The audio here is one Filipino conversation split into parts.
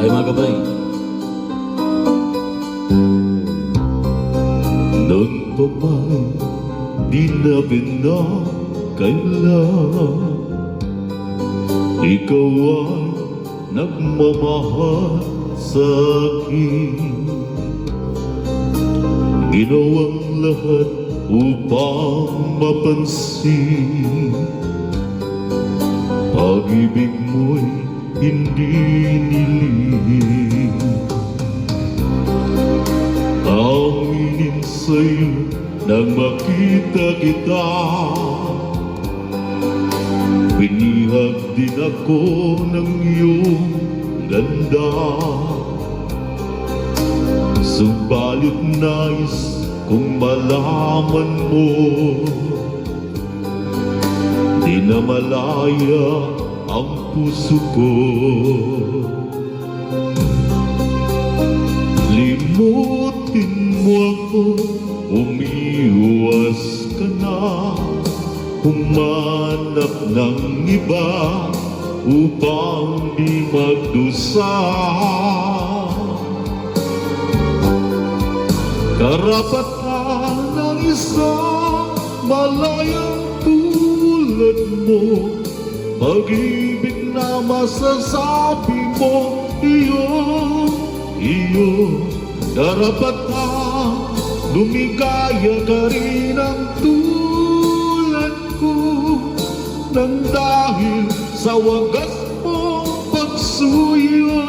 Okay mga kabay. Nang pamay, di na pinakailan, ikaw ay nagmamahal sa akin. Ginawang lahat upang mapansin, pag-ibig mo'y hindi nilihim. Aminin sa'yo nang makita kita, binihag din ako ng iyong ganda. Subalit nais kung malaman mo, di na malaya ang puso ko. Limutin mo ako, umiwas ka na, humanap ng iba upang di magdusa. Karapatan ng isang malayang tulad mo, pag-ibig na masasabi mo, iyo, karapatan, lumigaya ka rin ang tulad ko, nang dahil sa wagas mong pagsuyo.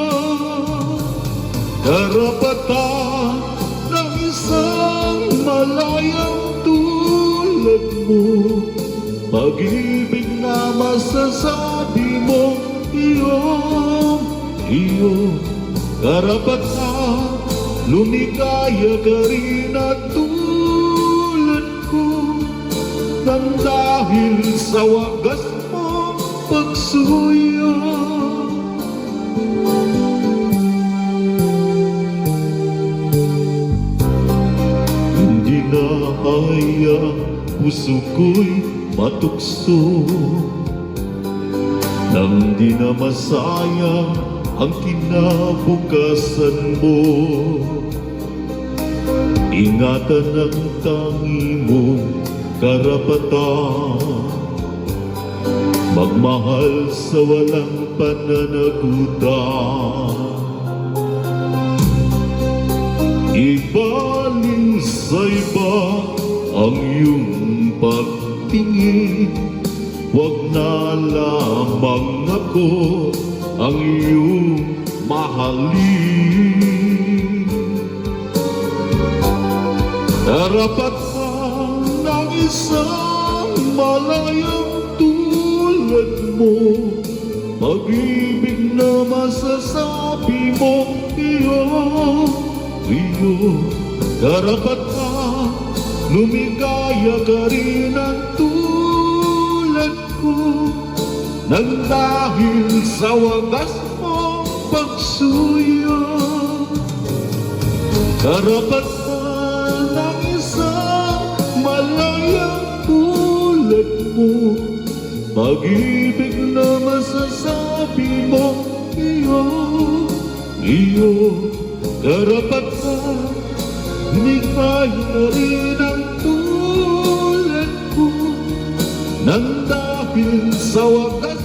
Karapatan ng isang malayang tulad mo, pag-ibig na masasabi mo, iyo, karapatan, lumigaya ka rin at tulad ko, nang dahil sa wagas mong pagsuyo. Hindi na kaya puso ko'y matukso, nang di na masayang ang kinabukasan mo. Ingatan ang tangi mong karapatan, magmahal sa walang pananagutan. Ibaling sa iba ang iyong pagtingin, wag na lamang ako ang iyong mahalin. Karapatan ng isang malayang tulad mo, pag-ibig na masasabi mo, iyo, karapatan, lumigaya ka rin ang tulad ko, nang dahil sa wagas mong pagsuyo. Karapatan ng isang malayang tulad mo, pag-ibig na masasabi mo, iyo, karapatan, lumigaya rin ang tulad ko, nang dahil sa wagas